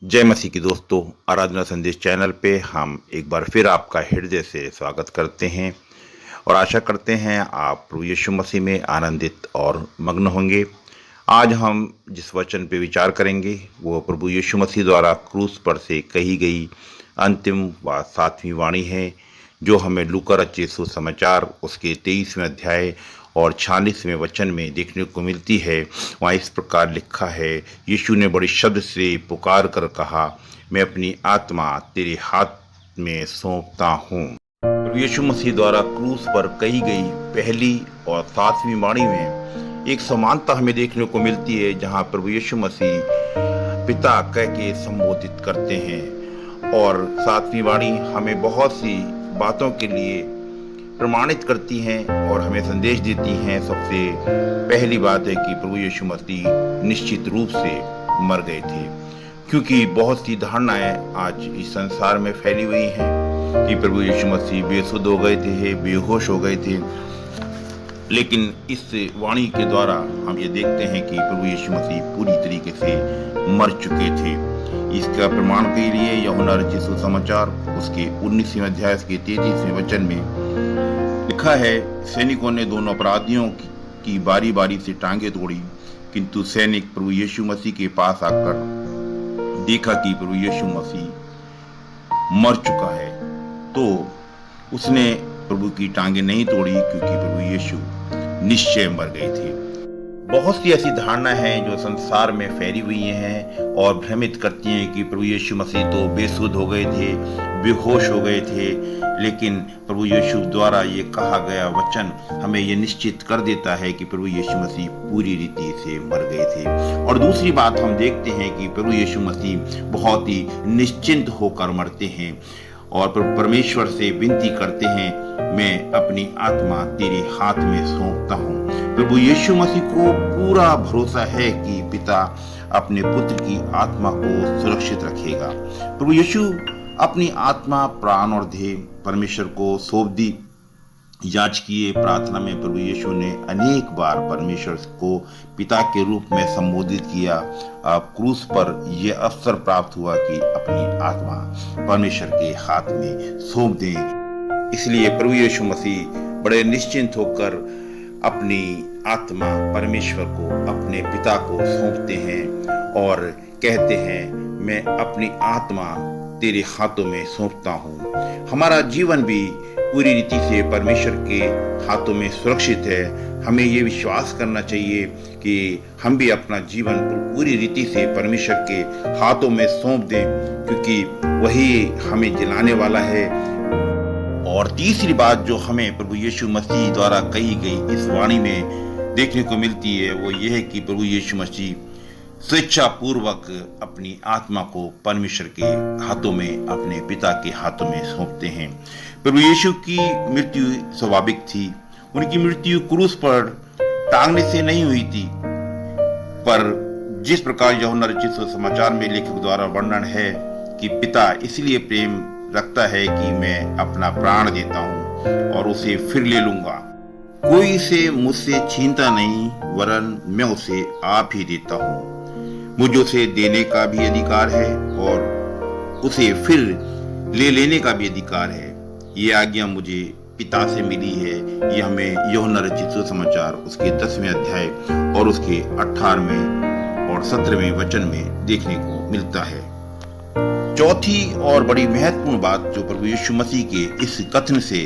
जय मसीह की दोस्तों, आराधना संदेश चैनल पे हम एक बार फिर आपका हृदय से स्वागत करते हैं और आशा करते हैं आप प्रभु यीशु मसीह में आनंदित और मग्न होंगे। आज हम जिस वचन पे विचार करेंगे वो प्रभु यीशु मसीह द्वारा क्रूस पर से कही गई अंतिम व 7वीं वाणी है, जो हमें लूका रचित सुसमाचार उसके 23वें अध्याय और 46वें वचन में देखने को मिलती है। वहाँ इस प्रकार लिखा है, यीशु ने बड़े शब्द से पुकार कर कहा, मैं अपनी आत्मा तेरे हाथ में सौंपता हूँ। प्रभु यीशु मसीह द्वारा क्रूस पर कही गई पहली और 7वीं वाणी में एक समानता हमें देखने को मिलती है, जहाँ प्रभु यीशु मसीह पिता कह के संबोधित करते हैं और 7वीं वाणी हमें बहुत सी बातों के लिए प्रमाणित करती हैं और हमें संदेश देती हैं। सबसे पहली बात है कि प्रभु यीशु मसीह निश्चित रूप से मर गए थे, क्योंकि बहुत सी धारणाएं आज इस संसार में फैली हुई हैं कि प्रभु यीशु मसीह बेसुध हो गए थे, बेहोश हो गए थे। लेकिन इस वाणी के द्वारा हम ये देखते हैं कि प्रभु यीशु मसीह पूरी तरीके से मर चुके थे। इसका प्रमाण के लिए यूहन्ना रचित सुसमाचार उसके 19वें अध्याय के 33वें वचन में लिखा है, सैनिकों ने दोनों अपराधियों की बारी बारी से टांगे तोड़ी, किंतु सैनिक प्रभु यीशु मसीह के पास आकर देखा कि प्रभु यीशु मसीह मर चुका है, तो उसने प्रभु की टांगे नहीं तोड़ी, क्योंकि प्रभु यीशु निश्चय मर गए थे। बहुत सी ऐसी धारणा है जो संसार में फैली हुई हैं और भ्रमित करती हैं कि प्रभु यीशु मसीह तो बेसुध हो गए थे, बेहोश हो गए थे। लेकिन प्रभु यीशु द्वारा ये कहा गया वचन हमें ये निश्चित कर देता है कि प्रभु यीशु मसीह पूरी रीति से मर गए थे। और दूसरी बात हम देखते हैं कि प्रभु यीशु मसीह बहुत ही निश्चिंत होकर मरते हैं और परमेश्वर से विनती करते हैं, मैं अपनी आत्मा तेरे हाथ में सौंपता हूँ। प्रभु यीशु मसीह को पूरा भरोसा है कि पिता अपने पुत्र की आत्मा को सुरक्षित रखेगा। प्रभु यीशु अपनी आत्मा, प्राण और देह परमेश्वर को सौंप दी। याजकीय प्रार्थना में प्रभु यीशु ने अनेक बार परमेश्वर को पिता के रूप में संबोधित किया। क्रूस पर यह अवसर प्राप्त हुआ कि अपनी आत्मा परमेश्वर के हाथ में सौंप दें। इसलिए प्रभु यीशु मसीह बड़े निश्चिंत होकर अपनी आत्मा परमेश्वर को, अपने पिता को सौंपते हैं और कहते हैं, मैं अपनी आत्मा तेरे हाथों में सौंपता हूँ। हमारा जीवन भी पूरी रीति से परमेश्वर के हाथों में सुरक्षित है। हमें ये विश्वास करना चाहिए कि हम भी अपना जीवन पूरी रीति से परमेश्वर के हाथों में सौंप दें, क्योंकि वही हमें जिलाने वाला है। और तीसरी बात जो हमें प्रभु यीशु मसीह द्वारा कही गई इस वाणी में देखने को मिलती है, वो ये है कि प्रभु यीशु मसीह स्वेच्छा पूर्वक अपनी आत्मा को परमेश्वर के हाथों में, अपने पिता के हाथों में सौंपते हैं। प्रभु यीशु की मृत्यु स्वाभाविक थी। उनकी मृत्यु क्रूस पर टांगने से नहीं हुई थी, पर जिस प्रकार यूहन्ना रचित सुसमाचार में लेखक द्वारा वर्णन है कि पिता इसलिए प्रेम रखता है कि मैं अपना प्राण देता हूँ और उसे फिर ले लूंगा। कोई इसे मुझसे छीनता नहीं, वरन मैं उसे आप ही देता हूँ। मुझे उसे देने का भी अधिकार है और उसे फिर ले लेने का भी अधिकार है। ये आज्ञा मुझे पिता से मिली है। यह हमें यूहन्ना रचित सुसमाचार उसके 10वें अध्याय और उसके 18वें और 17वें वचन में देखने को मिलता है। चौथी और बड़ी महत्वपूर्ण बात जो प्रभु यीशु मसीह के इस कथन से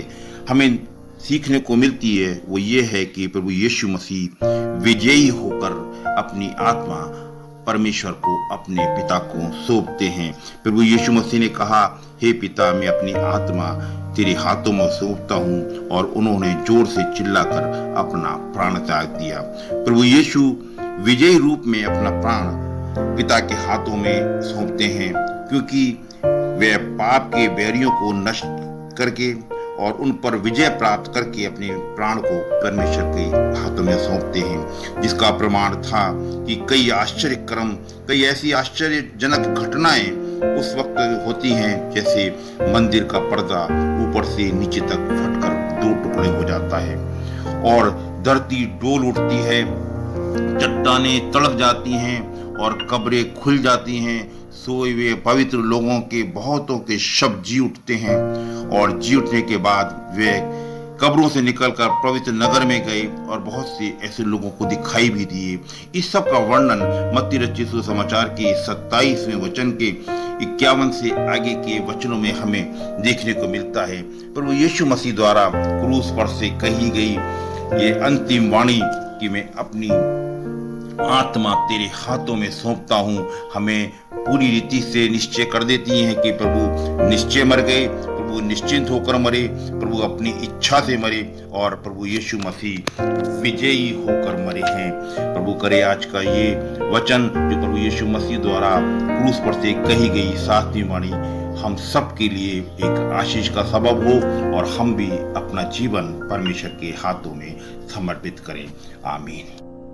हमें सीखने को मिलती है, वो ये है कि प्रभु यीशु मसीह विजयी होकर अपनी आत्मा परमेश्वर को, अपने पिता को सौंपते हैं। प्रभु यीशु मसीह ने कहा, हे पिता, मैं अपनी आत्मा तेरे हाथों में सौंपता हूँ, और उन्होंने जोर से चिल्लाकर अपना प्राण त्याग दिया। प्रभु यीशु विजयी रूप में अपना प्राण पिता के हाथों में सौंपते हैं, क्योंकि वे पाप के बैरियों को नष्ट करके और उन पर विजय प्राप्त करके अपने प्राण को परमेश्वर के हाथों में सौंपते हैं। जिसका प्रमाण था कि कई आश्चर्य क्रम, कई ऐसी आश्चर्यजनक घटनाएं उस वक्त होती हैं, जैसे मंदिर का पर्दा ऊपर से नीचे तक फटकर 2 टुकड़े हो जाता है और धरती डोल उठती है, चट्टानें तड़प जाती हैं और कब्रें खुल जाती हैं, सोए हुए पवित्र लोगों के बहुतों के शव जी उठते हैं और जी उठने के बाद वे कब्रों से निकलकर पवित्र नगर में गए और बहुत से ऐसे लोगों को दिखाई भी दिए। इस सब का वर्णन मत्ती रचित सुसमाचार के 27वें वचन के 51 से आगे के वचनों में हमें देखने को मिलता है। प्रभु यीशु मसीह द्वारा क्रूस पर से कही गई ये अंतिम वाणी कि मैं अपनी आत्मा तेरे हाथों में सौंपता हूँ, हमें पूरी रीति से निश्चय कर देती हैं कि प्रभु निश्चय मर गए, प्रभु निश्चिंत होकर मरे, प्रभु अपनी इच्छा से मरे और प्रभु यीशु मसीह विजयी होकर मरे हैं। प्रभु करे आज का ये वचन जो प्रभु यीशु मसीह द्वारा क्रूस पर से कही गई 7वीं वाणी हम सब के लिए एक आशीष का सबब हो और हम भी अपना जीवन परमेश्वर के हाथों में समर्पित करें। आमीन।